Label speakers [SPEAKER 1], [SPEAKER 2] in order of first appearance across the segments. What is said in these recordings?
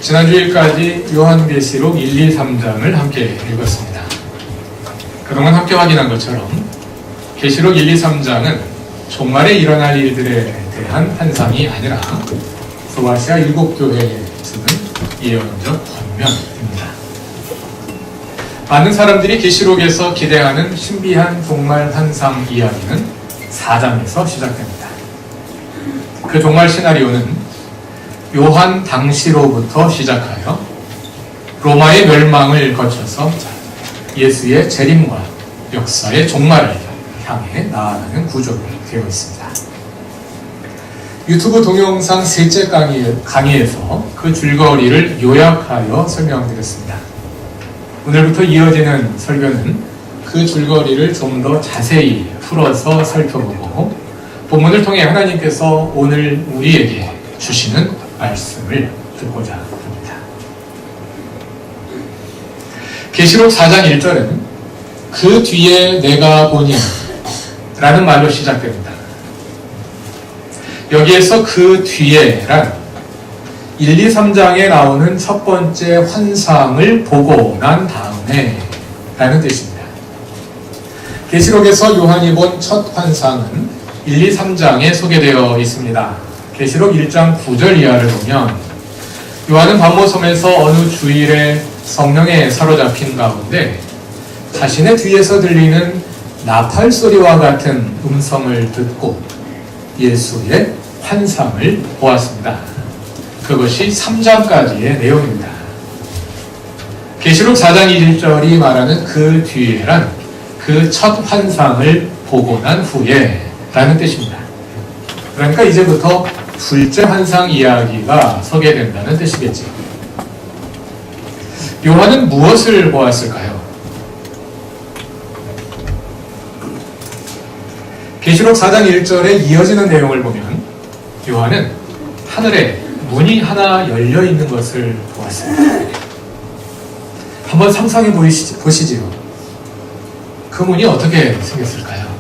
[SPEAKER 1] 지난주일까지 요한계시록 1, 2, 3장을 함께 읽었습니다. 그동안 함께 확인한 것처럼 계시록 1, 2, 3장은 종말에 일어날 일들에 대한 환상이 아니라 소아시아 7교회에 주는 예언적 권면입니다. 많은 사람들이 계시록에서 기대하는 신비한 종말 환상 이야기는 4장에서 시작됩니다. 그 종말 시나리오는 요한 당시로부터 시작하여 로마의 멸망을 거쳐서 예수의 재림과 역사의 종말을 향해 나아가는 구조로 되어 있습니다. 유튜브 동영상 셋째 강의에서 그 줄거리를 요약하여 설명드렸습니다. 오늘부터 이어지는 설교는 그 줄거리를 좀 더 자세히 풀어서 살펴보고 본문을 통해 하나님께서 오늘 우리에게 주시는 말씀을 듣고자 합니다. 계시록 4장 1절은 그 뒤에 내가 보니 라는 말로 시작됩니다. 여기에서 그 뒤에란 1, 2, 3장에 나오는 첫 번째 환상을 보고 난 다음에 라는 뜻입니다. 계시록에서 요한이 본 첫 환상은 1, 2, 3장에 소개되어 있습니다. 계시록 1장 9절 이하를 보면 요한은 반모섬에서 어느 주일에 성령에 사로잡힌 가운데 자신의 뒤에서 들리는 나팔 소리와 같은 음성을 듣고 예수의 환상을 보았습니다. 그것이 3장까지의 내용입니다. 계시록 4장 1절이 말하는 그 뒤에란 그 첫 환상을 보고 난 후에 라는 뜻입니다. 그러니까 이제부터 둘째 환상 이야기가 소개된다는 뜻이겠죠. 요한은 무엇을 보았을까요? 계시록 4장 1절에 이어지는 내용을 보면 요한은 하늘에 문이 하나 열려 있는 것을 보았습니다. 한번 상상해 보시지요. 그 문이 어떻게 생겼을까요?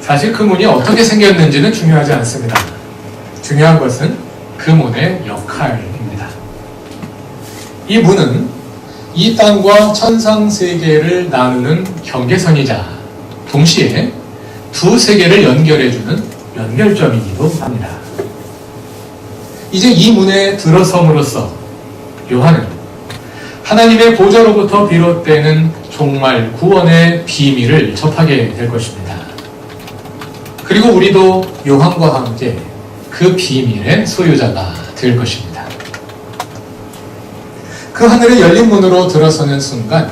[SPEAKER 1] 사실 그 문이 어떻게 생겼는지는 중요하지 않습니다. 중요한 것은 그 문의 역할입니다. 이 문은 이 땅과 천상세계를 나누는 경계선이자 동시에 두 세계를 연결해주는 연결점이기도 합니다. 이제 이 문에 들어섬으로써 요한은 하나님의 보좌로부터 비롯되는 종말 구원의 비밀을 접하게 될 것입니다. 그리고 우리도 요한과 함께 그 비밀의 소유자가 될 것입니다. 그 하늘의 열린 문으로 들어서는 순간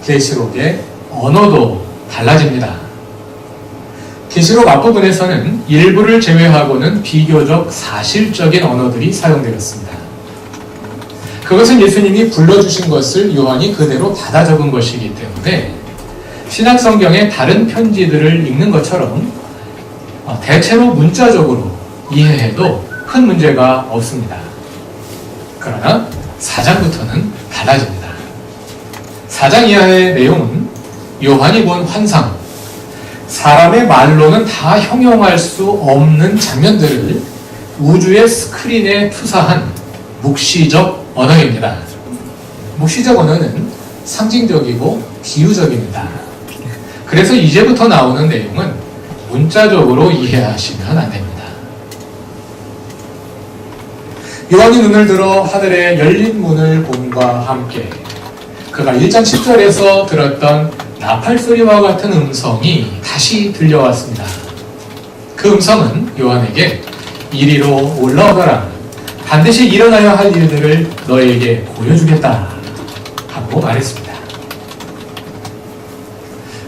[SPEAKER 1] 계시록의 언어도 달라집니다. 계시록 앞부분에서는 일부를 제외하고는 비교적 사실적인 언어들이 사용되었습니다. 그것은 예수님이 불러주신 것을 요한이 그대로 받아 적은 것이기 때문에 신약성경의 다른 편지들을 읽는 것처럼 대체로 문자적으로 이해해도 큰 문제가 없습니다. 그러나 4장부터는 달라집니다. 4장 이하의 내용은 요한이 본 환상, 사람의 말로는 다 형용할 수 없는 장면들을 우주의 스크린에 투사한 묵시적 언어입니다. 묵시적 언어는 상징적이고 비유적입니다. 그래서 이제부터 나오는 내용은 문자적으로 이해하시면 안 됩니다. 요한이 눈을 들어 하늘의 열린 문을 봄과 함께 그가 1장 10절에서 들었던 나팔 소리와 같은 음성이 다시 들려왔습니다. 그 음성은 요한에게 이리로 올라오거라, 반드시 일어나야 할 일들을 너에게 보여주겠다 하고 말했습니다.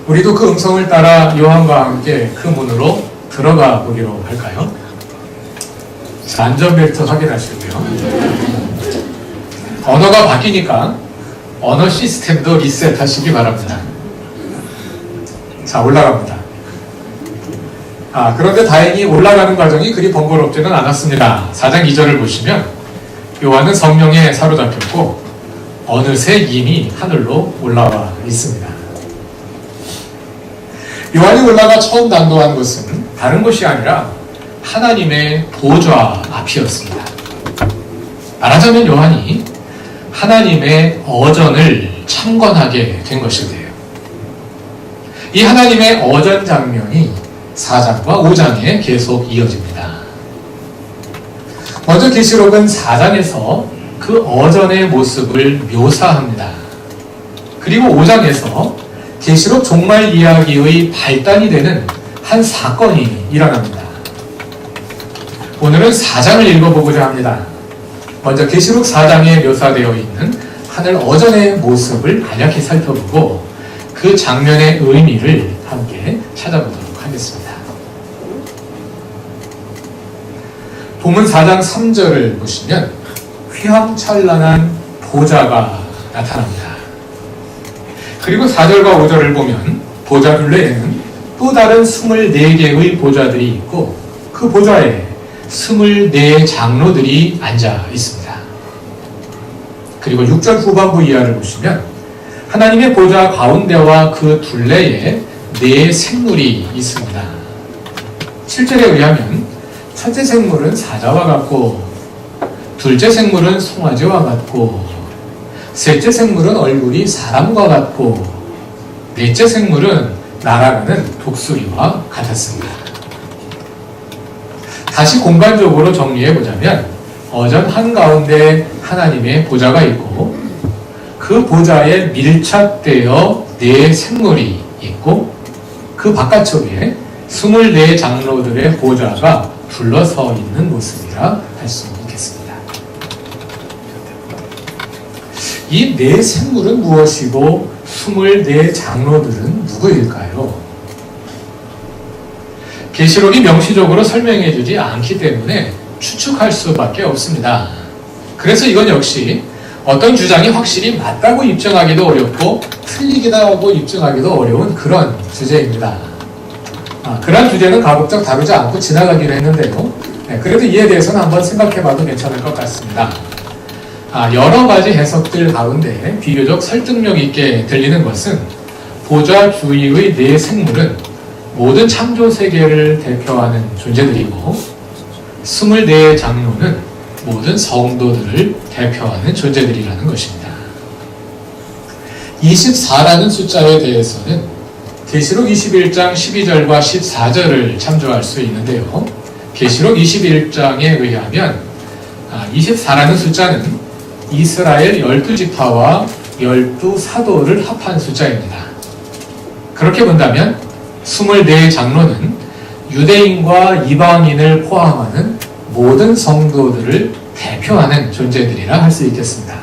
[SPEAKER 1] 우리도 그 음성을 따라 요한과 함께 그 문으로 들어가 보기로 할까요? 안전벨트 확인하시고요. 언어가 바뀌니까 언어 시스템도 리셋하시기 바랍니다. 자, 올라갑니다. 그런데 다행히 올라가는 과정이 그리 번거롭지는 않았습니다. 4장 2절을 보시면 요한은 성령에 사로잡혔고 어느새 이미 하늘로 올라와 있습니다. 요한이 올라가 처음 당도한 것은 다른 것이 아니라 하나님의 보좌 앞이었습니다. 말하자면 요한이 하나님의 어전을 참관하게 된 것인데요. 이 하나님의 어전 장면이 4장과 5장에 계속 이어집니다. 먼저 계시록은 4장에서 그 어전의 모습을 묘사합니다. 그리고 5장에서 계시록 종말 이야기의 발단이 되는 한 사건이 일어납니다. 오늘은 4장을 읽어보고자 합니다. 먼저 계시록 4장에 묘사되어 있는 하늘 어전의 모습을 간략히 살펴보고 그 장면의 의미를 함께 찾아보도록 하겠습니다. 본문 4장 3절을 보시면 휘황찬란한 보좌가 나타납니다. 그리고 4절과 5절을 보면 보좌 둘레에는 또 다른 24개의 보좌들이 있고 그 보좌에 24 장로들이 앉아 있습니다. 그리고 6절 후반부 이하를 보시면 하나님의 보좌 가운데와 그 둘레에 4 생물이 있습니다. 7절에 의하면 첫째 생물은 사자와 같고 둘째 생물은 송아지와 같고 셋째 생물은 얼굴이 사람과 같고 넷째 생물은 날아가는 독수리와 같았습니다. 다시 공간적으로 정리해보자면 어전 한가운데 하나님의 보좌가 있고 그 보좌에 밀착되어 4 생물이 있고 그 바깥쪽에 24 장로들의 보좌가 둘러서 있는 모습이라 할 수 있겠습니다. 이 4 생물은 무엇이고 24 장로들은 누구일까요? 계시록이 명시적으로 설명해 주지 않기 때문에 추측할 수밖에 없습니다. 그래서 이건 역시 어떤 주장이 확실히 맞다고 입증하기도 어렵고 틀리기도 입증하기도 어려운 그런 주제입니다. 그런 주제는 가급적 다루지 않고 지나가기로 했는데요. 그래도 이에 대해서는 한번 생각해 봐도 괜찮을 것 같습니다. 여러 가지 해석들 가운데 비교적 설득력 있게 들리는 것은 보좌 주위의 4 생물은 모든 창조 세계를 대표하는 존재들이고 24 장로는 모든 성도들을 대표하는 존재들이라는 것입니다. 24라는 숫자에 대해서는 계시록 21장 12절과 14절을 참조할 수 있는데요. 계시록 21장에 의하면 24라는 숫자는 이스라엘 12지파와 12사도를 합한 숫자입니다. 그렇게 본다면 24 장로는 유대인과 이방인을 포함하는 모든 성도들을 대표하는 존재들이라 할 수 있겠습니다.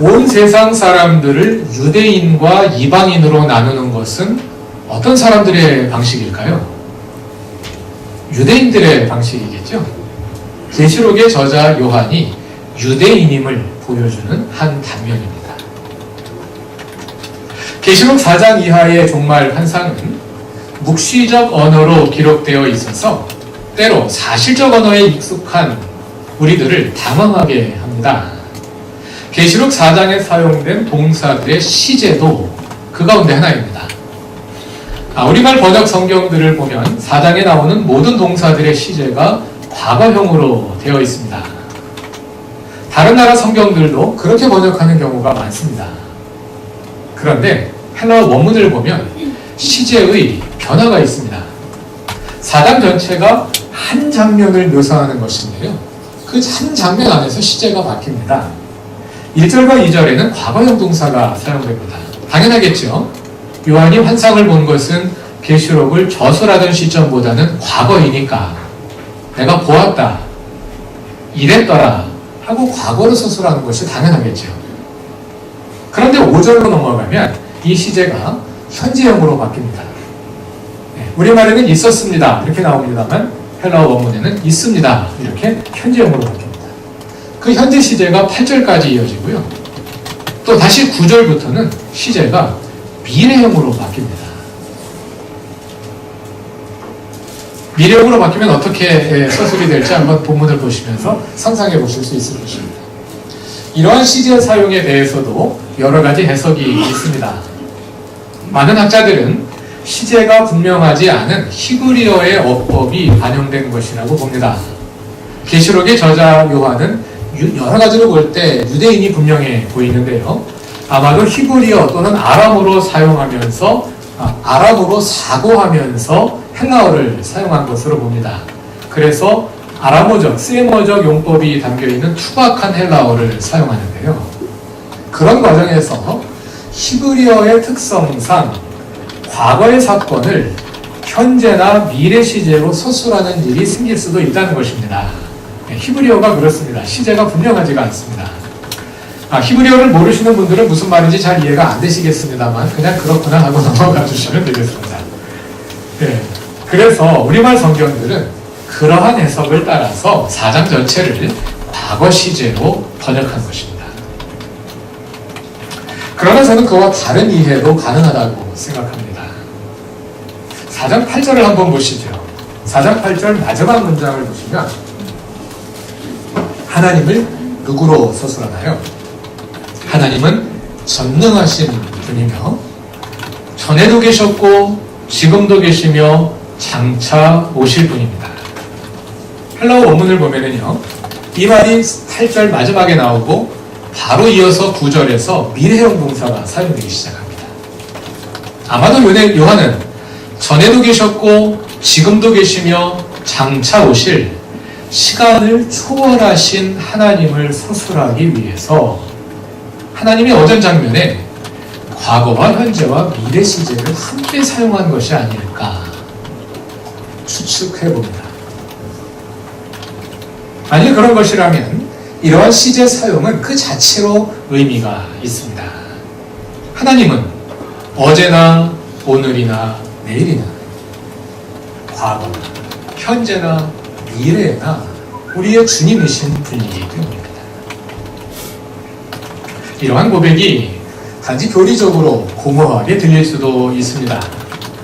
[SPEAKER 1] 온 세상 사람들을 유대인과 이방인으로 나누는 것은 어떤 사람들의 방식일까요? 유대인들의 방식이겠죠. 계시록의 저자 요한이 유대인임을 보여주는 한 단면입니다. 계시록 4장 이하의 종말 환상은 묵시적 언어로 기록되어 있어서 때로 사실적 언어에 익숙한 우리들을 당황하게 합니다. 계시록 4장에 사용된 동사들의 시제도 그 가운데 하나입니다. 우리말 번역 성경들을 보면 4장에 나오는 모든 동사들의 시제가 과거형으로 되어 있습니다. 다른 나라 성경들도 그렇게 번역하는 경우가 많습니다. 그런데 헬라어 원문을 보면 시제의 변화가 있습니다. 4장 전체가 한 장면을 묘사하는 것인데요. 그 한 장면 안에서 시제가 바뀝니다. 1절과 2절에는 과거형 동사가 사용됩니다. 당연하겠죠. 요한이 환상을 본 것은 계시록을 저술하던 시점보다는 과거이니까 내가 보았다, 이랬더라 하고 과거로 서술하는 것이 당연하겠죠. 그런데 5절로 넘어가면 이 시제가 현재형으로 바뀝니다. 우리말에는 있었습니다 이렇게 나옵니다만 헬라어 원문에는 있습니다 이렇게 현재형으로 바뀝니다. 그 현재 시제가 8절까지 이어지고요. 또 다시 9절부터는 시제가 미래형으로 바뀝니다. 미래형으로 바뀌면 어떻게 서술이 될지 한번 본문을 보시면서 상상해 보실 수 있을 것입니다. 이러한 시제 사용에 대해서도 여러 가지 해석이 있습니다. 많은 학자들은 시제가 분명하지 않은 히브리어의 어법이 반영된 것이라고 봅니다. 계시록의 저자 요한은 여러 가지로 볼 때 유대인이 분명해 보이는데요. 아마도 히브리어 또는 아람어로 사고하면서 헬라어를 사용한 것으로 봅니다. 그래서 아람어적, 세머적 용법이 담겨있는 투박한 헬라어를 사용하는데요. 그런 과정에서 히브리어의 특성상 과거의 사건을 현재나 미래 시제로 서술하는 일이 생길 수도 있다는 것입니다. 히브리어가 그렇습니다. 시제가 분명하지가 않습니다. 히브리어를 모르시는 분들은 무슨 말인지 잘 이해가 안 되시겠습니다만 그냥 그렇구나 하고 넘어가 주시면 되겠습니다. 그래서 우리말 성경들은 그러한 해석을 따라서 4장 전체를 과거 시제로 번역한 것입니다. 그러나 저는 그와 다른 이해도 가능하다고 생각합니다. 4장 8절을 한번 보시죠. 4장 8절 마지막 문장을 보시면 하나님을 누구로 서술하나요? 하나님은 전능하신 분이며 전에도 계셨고 지금도 계시며 장차 오실 분입니다. 헬라어 원문을 보면은요, 이 말이 8절 마지막에 나오고 바로 이어서 9절에서 미래형 동사가 사용되기 시작합니다. 아마도 요한은 전에도 계셨고 지금도 계시며 장차 오실 시간을 초월하신 하나님을 서술하기 위해서 하나님이 어떤 장면에 과거와 현재와 미래 시제를 함께 사용한 것이 아닐까 추측해봅니다. 만약 그런 것이라면 이러한 시제 사용은 그 자체로 의미가 있습니다. 하나님은 어제나 오늘이나 내일이나 과거나 현재나 미래나 우리의 주님이신 분이기 때문입니다. 이러한 고백이 단지 교리적으로 공허하게 들릴 수도 있습니다.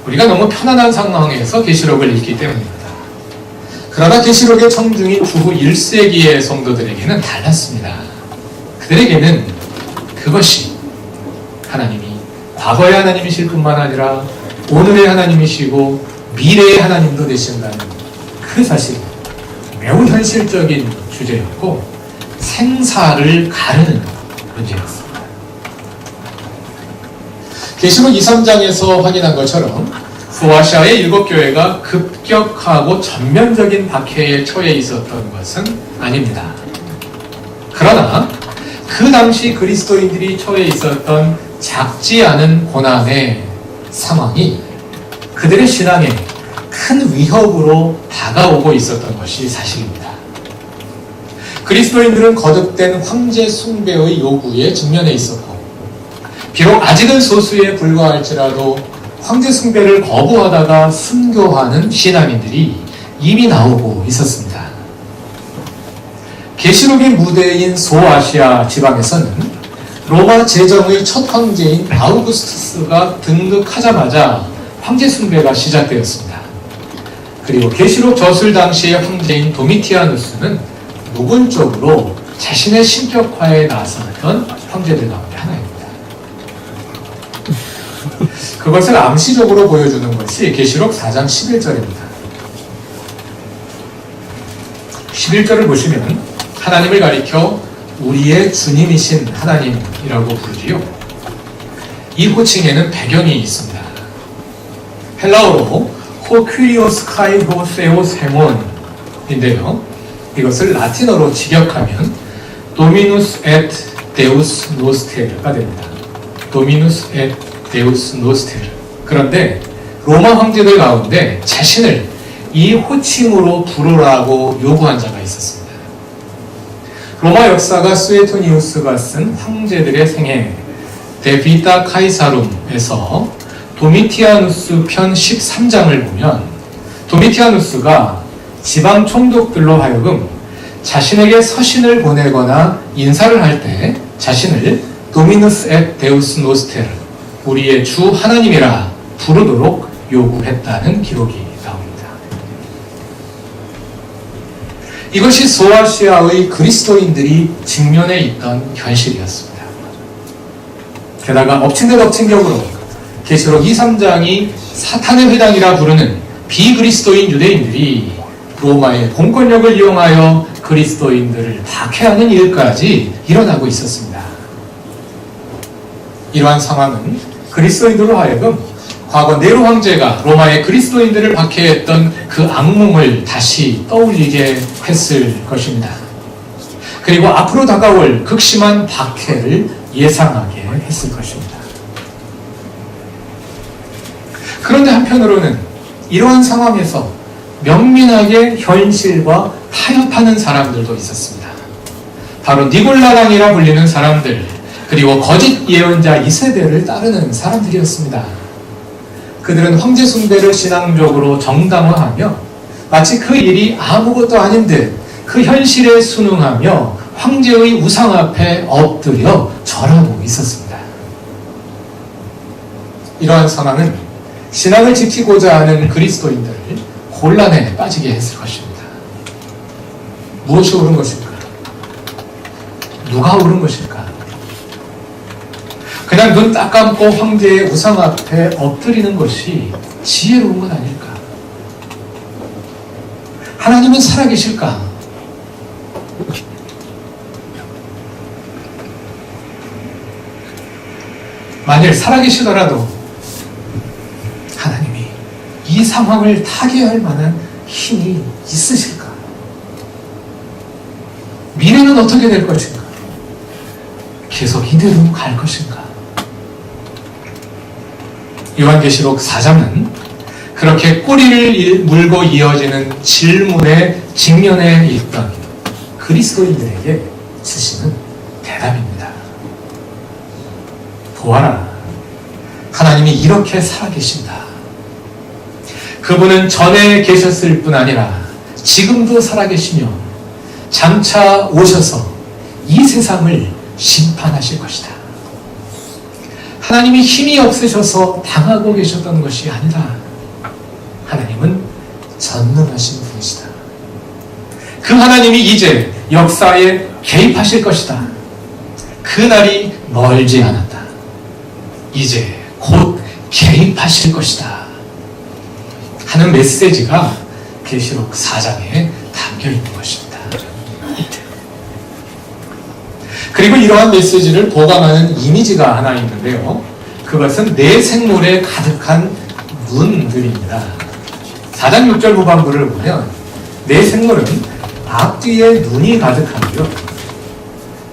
[SPEAKER 1] 우리가 너무 편안한 상황에서 계시록을 읽기 때문입니다. 그러나 계시록의 청중이 주후 1세기의 성도들에게는 달랐습니다. 그들에게는 그것이 하나님이 과거의 하나님이실 뿐만 아니라 오늘의 하나님이시고 미래의 하나님도 되신다는 그 사실이 매우 현실적인 주제였고 생사를 가르는 문제였습니다. 계시록 2, 3장에서 확인한 것처럼 소아시아의 7교회가 급격하고 전면적인 박해에 처해 있었던 것은 아닙니다. 그러나 그 당시 그리스도인들이 처해 있었던 작지 않은 고난의 상황이 그들의 신앙에 큰 위협으로 다가오고 있었던 것이 사실입니다. 그리스도인들은 거듭된 황제 숭배의 요구에 직면해 있었고 비록 아직은 소수에 불과할지라도 황제 숭배를 거부하다가 순교하는 신앙인들이 이미 나오고 있었습니다. 계시록의 무대인 소아시아 지방에서는 로마 제정의 첫 황제인 아우구스투스가 등극하자마자 황제 숭배가 시작되었습니다. 그리고 계시록 저술 당시의 황제인 도미티아누스는 노골적으로 자신의 신격화에 나섰던 황제들 가운데 하나입니다. 그것을 암시적으로 보여주는 것이 계시록 4장 11절입니다. 11절을 보시면 하나님을 가리켜 우리의 주님이신 하나님이라고 부르지요. 이 호칭에는 배경이 있습니다. 헬라어로 호큐리오스 카이호 세오 세몬인데요. 이것을 라틴어로 직역하면 도미누스 앳 데우스 노스테르가 됩니다. 도미누스 앳 데우스 노스테르. 그런데 로마 황제들 가운데 자신을 이 호칭으로 부르라고 요구한 자가 있었습니다. 로마 역사가 스웨토니우스가 쓴 황제들의 생애 데비타 카이사룸에서 도미티아누스 편 13장을 보면 도미티아누스가 지방 총독들로 하여금 자신에게 서신을 보내거나 인사를 할 때 자신을 도미누스 앳 데우스 노스테르, 우리의 주 하나님이라 부르도록 요구했다는 기록이 나옵니다. 이것이 소아시아의 그리스도인들이 직면해 있던 현실이었습니다. 게다가 엎친 데 덮친 격으로 계시록 2, 3장이 사탄의 회당이라 부르는 비그리스도인 유대인들이 로마의 공권력을 이용하여 그리스도인들을 박해하는 일까지 일어나고 있었습니다. 이러한 상황은 그리스도인들로 하여금 과거 네로 황제가 로마의 그리스도인들을 박해했던 그 악몽을 다시 떠올리게 했을 것입니다. 그리고 앞으로 다가올 극심한 박해를 예상하게 했을 것입니다. 그런데 한편으로는 이러한 상황에서 명민하게 현실과 타협하는 사람들도 있었습니다. 바로 니골라당이라 불리는 사람들, 그리고 거짓 예언자 이세벨을 따르는 사람들이었습니다. 그들은 황제 숭배를 신앙적으로 정당화하며 마치 그 일이 아무것도 아닌 듯 그 현실에 순응하며 황제의 우상 앞에 엎드려 절하고 있었습니다. 이러한 상황은 신앙을 지키고자 하는 그리스도인들을 곤란에 빠지게 했을 것입니다. 무엇이 옳은 것일까? 누가 옳은 것일까? 그냥 눈 딱 감고 황제의 우상 앞에 엎드리는 것이 지혜로운 건 아닐까? 하나님은 살아계실까? 만일 살아계시더라도 하나님이 이 상황을 타개할 만한 힘이 있으실까? 미래는 어떻게 될 것인가? 계속 이대로 갈 것인가? 요한계시록 4장은 그렇게 꼬리를 물고 이어지는 질문의 직면에 있던 그리스도인들에게 주시는 대답입니다. 보아라, 하나님이 이렇게 살아계신다. 그분은 전에 계셨을 뿐 아니라 지금도 살아계시며 장차 오셔서 이 세상을 심판하실 것이다. 하나님이 힘이 없으셔서 당하고 계셨던 것이 아니라 하나님은 전능하신 분이시다. 그 하나님이 이제 역사에 개입하실 것이다. 그 날이 멀지 않았다. 이제 곧 개입하실 것이다 하는 메시지가 계시록 4장에 담겨 있는 것입니다. 그리고 이러한 메시지를 보강하는 이미지가 하나 있는데요. 그것은 내 생물에 가득한 눈들입니다. 4장 6절 후반부를 보면 내 생물은 앞뒤에 눈이 가득하고요.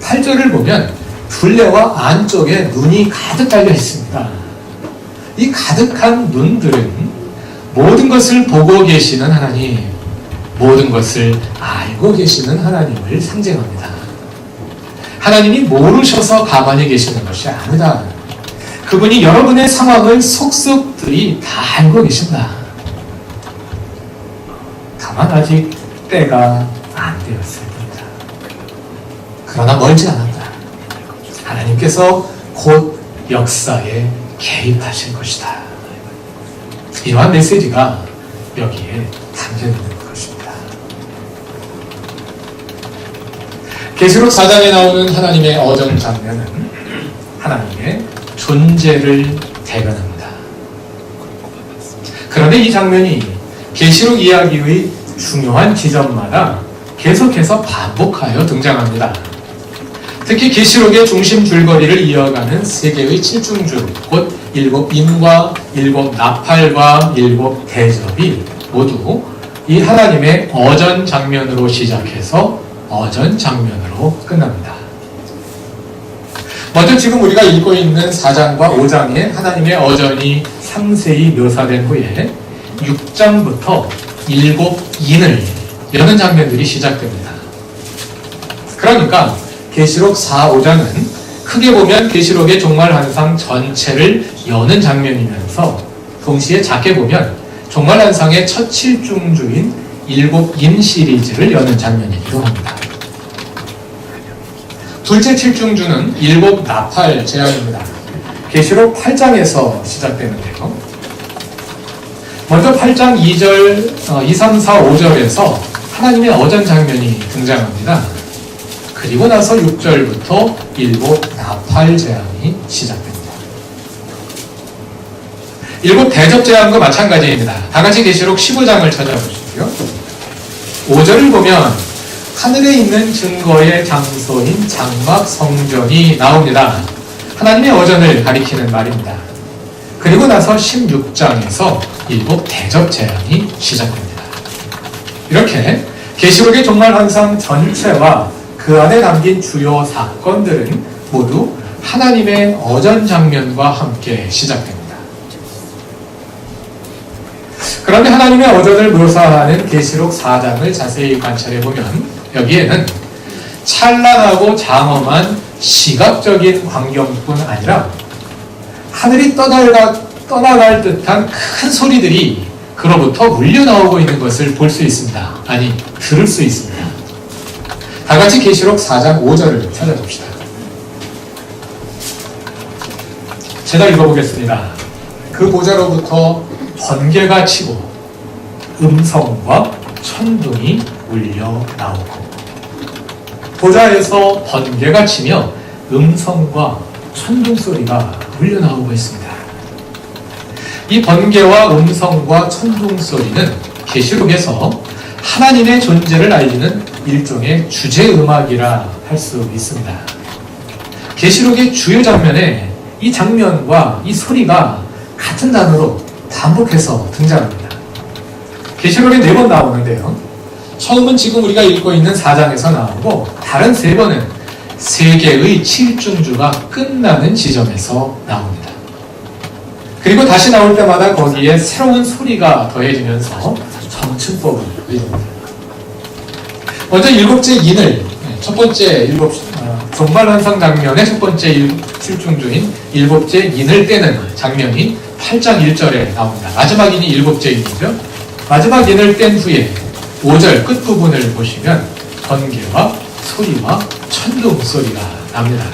[SPEAKER 1] 8절을 보면 둘레와 안쪽에 눈이 가득 달려 있습니다. 이 가득한 눈들은 모든 것을 보고 계시는 하나님, 모든 것을 알고 계시는 하나님을 상징합니다. 하나님이 모르셔서 가만히 계시는 것이 아니다. 그분이 여러분의 상황을 속속들이 다 알고 계신다. 다만 아직 때가 안 되었을 뿐이다. 그러나 멀지 않았다. 하나님께서 곧 역사에 개입하실 것이다. 이러한 메시지가 여기에 담겨 있는 것입니다. 계시록 4장에 나오는 하나님의 어정 장면은 하나님의 존재를 대변합니다. 그런데 이 장면이 계시록 이야기의 중요한 지점마다 계속해서 반복하여 등장합니다. 특히 계시록의 중심 줄거리를 이어가는 세 개의 칠중주, 곧 7임과 7나팔과 7대접이 모두 이 하나님의 어전 장면으로 시작해서 어전 장면으로 끝납니다. 먼저 지금 우리가 읽고 있는 4장과 5장의 하나님의 어전이 상세히 묘사된 후에 6장부터 7인을 여는 장면들이 시작됩니다. 그러니까 계시록 4, 5장은 크게 보면 계시록의 종말환상 전체를 여는 장면이면서 동시에 작게 보면 종말환상의 첫 7중주인 7임 시리즈를 여는 장면이기도 합니다. 둘째 7중주는 7나팔 재앙입니다. 계시록 8장에서 시작되는데요. 먼저 8장 2절, 2, 3, 4, 5절에서 하나님의 어전 장면이 등장합니다. 그리고 나서 6절부터 7나팔 재앙이 시작됩니다. 일곱 대접제안과 마찬가지입니다. 다 같이 계시록 15장을 찾아보시고요. 5절을 보면 하늘에 있는 증거의 장소인 장막 성전이 나옵니다. 하나님의 어전을 가리키는 말입니다. 그리고 나서 16장에서 일곱 대접 제안이 시작됩니다. 이렇게 계시록의 종말환상 전체와 그 안에 담긴 주요 사건들은 모두 하나님의 어전 장면과 함께 시작됩니다. 그런데 하나님의 어전을 묘사하는 계시록 4장을 자세히 관찰해보면 여기에는 찬란하고 장엄한 시각적인 광경뿐 아니라 하늘이 떠나갈 듯한 큰 소리들이 그로부터 물려나오고 있는 것을 볼 수 있습니다. 아니, 들을 수 있습니다. 다 같이 계시록 4장 5절을 찾아봅시다. 제가 읽어보겠습니다. 그 보좌로부터 번개가 치고 음성과 천둥이 울려 나오고, 보좌에서 번개가 치며 음성과 천둥 소리가 울려 나오고 있습니다. 이 번개와 음성과 천둥 소리는 계시록에서 하나님의 존재를 알리는 일종의 주제 음악이라 할 수 있습니다. 계시록의 주요 장면에 이 장면과 이 소리가 같은 단어로 반복해서 등장합니다. 계시록에 4번 나오는데요. 처음은 지금 우리가 읽고 있는 4장에서 나오고, 다른 3번은 세계의 7중주가 끝나는 지점에서 나옵니다. 그리고 다시 나올 때마다 거기에 새로운 소리가 더해지면서 점층법을 이룹니다. 먼저 7째 인을, 첫 번째 종말환상 장면의 첫 번째 7중주인 7째 인을 떼는 장면이 8장 1절에 나옵니다. 마지막 인이 7째 인이죠. 마지막 인을 뗀 후에 5절 끝부분을 보시면 번개와 소리와 천둥 소리가 납니다.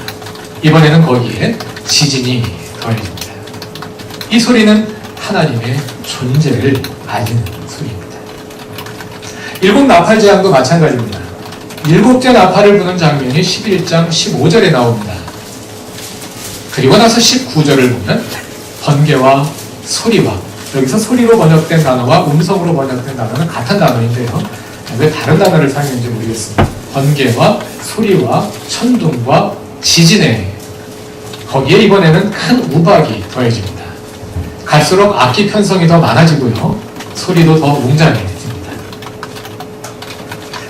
[SPEAKER 1] 이번에는 거기에 지진이 더해집니다. 이 소리는 하나님의 존재를 알리는 소리입니다. 일곱 나팔 제안도 마찬가지입니다. 7째 나팔을 부는 장면이 11장 15절에 나옵니다. 그리고 나서 19절을 보면 번개와 소리와, 여기서 소리로 번역된 단어와 음성으로 번역된 단어는 같은 단어인데요. 왜 다른 단어를 사용했는지 모르겠습니다. 번개와 소리와 천둥과 지진에, 거기에 이번에는 큰 우박이 더해집니다. 갈수록 악기 편성이 더 많아지고요. 소리도 더 웅장해집니다.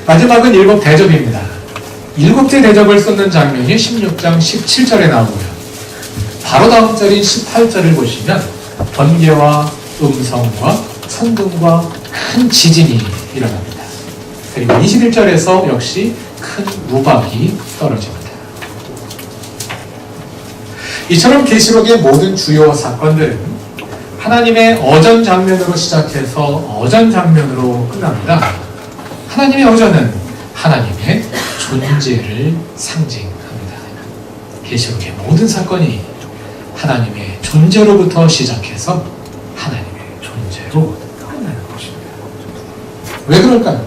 [SPEAKER 1] 마지막은 일곱 대접입니다. 7째 대접을 쏟는 장면이 16장 17절에 나오고요. 바로 다음 절인 18절을 보시면 번개와 음성과 천둥과 큰 지진이 일어납니다. 그리고 21절에서 역시 큰 우박이 떨어집니다. 이처럼 계시록의 모든 주요 사건들은 하나님의 어전 장면으로 시작해서 어전 장면으로 끝납니다. 하나님의 어전은 하나님의 존재를 상징합니다. 계시록의 모든 사건이 하나님의 존재로부터 시작해서 하나님의 존재로 끝나는 것입니다. 왜 그럴까요?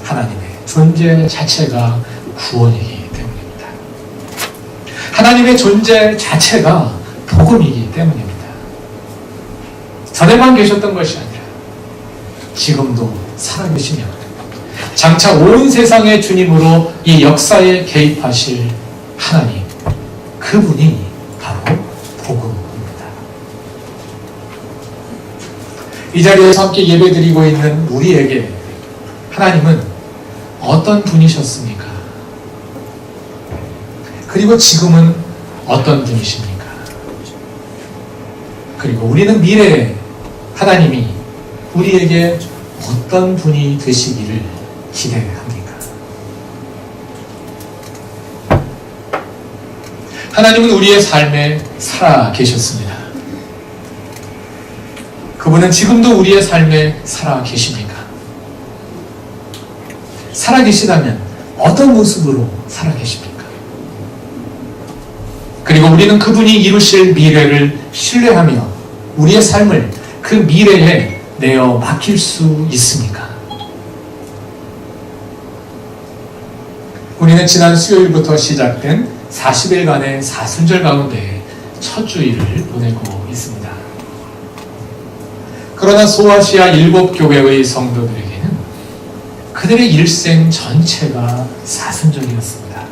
[SPEAKER 1] 하나님의 존재 자체가 구원이기 때문입니다. 하나님의 존재 자체가 복음이기 때문입니다. 전에만 계셨던 것이 아니라 지금도 살아계시며 장차 온 세상의 주님으로 이 역사에 개입하실 하나님, 그분이 바로 복음입니다. 이 자리에서 함께 예배드리고 있는 우리에게 하나님은 어떤 분이셨습니까? 그리고 지금은 어떤 분이십니까? 그리고 우리는 미래에 하나님이 우리에게 어떤 분이 되시기를 기대합니까? 하나님은 우리의 삶에 살아 계셨습니다. 그분은 지금도 우리의 삶에 살아 계십니까? 살아 계시다면 어떤 모습으로 살아 계십니까? 그리고 우리는 그분이 이루실 미래를 신뢰하며 우리의 삶을 그 미래에 내어 맡길 수 있습니까? 우리는 지난 수요일부터 시작된 40일간의 사순절 가운데 첫 주일을 보내고 있습니다. 그러나 소아시아 7교회의 성도들에게는 그들의 일생 전체가 사순절이었습니다.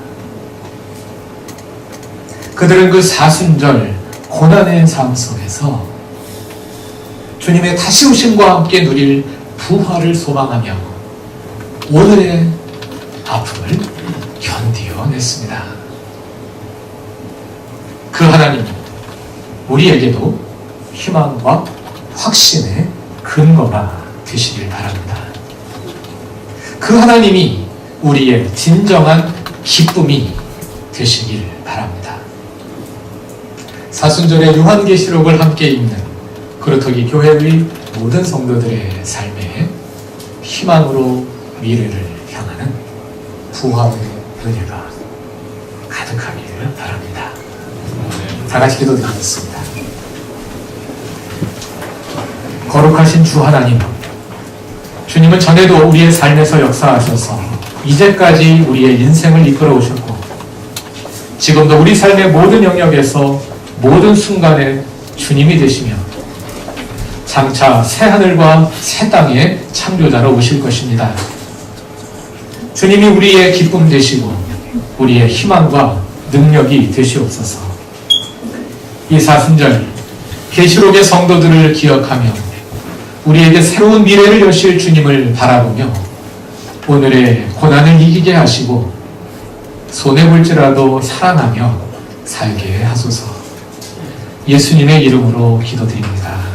[SPEAKER 1] 그들은 그 사순절 고난의 삶 속에서 주님의 다시 오심과 함께 누릴 부활을 소망하며 오늘의 아픔을 견디어냈습니다. 그 하나님, 우리에게도 희망과 확신의 근거가 되시길 바랍니다. 그 하나님이 우리의 진정한 기쁨이 되시길 바랍니다. 사순절의 요한계시록을 함께 읽는 그루터기 교회의 모든 성도들의 삶에 희망으로 미래를 향하는 부활의 은혜가 가득하기를 바랍니다. 다 같이 기도드리겠습니다. 거룩하신 주 하나님, 주님은 전에도 우리의 삶에서 역사하셔서 이제까지 우리의 인생을 이끌어 오셨고 지금도 우리 삶의 모든 영역에서 모든 순간에 주님이 되시며 장차 새 하늘과 새 땅의 창조자로 오실 것입니다. 주님이 우리의 기쁨 되시고 우리의 희망과 능력이 되시옵소서. 이 사순절 계시록의 성도들을 기억하며 우리에게 새로운 미래를 여실 주님을 바라보며 오늘의 고난을 이기게 하시고 손해볼지라도 사랑하며 살게 하소서. 예수님의 이름으로 기도드립니다.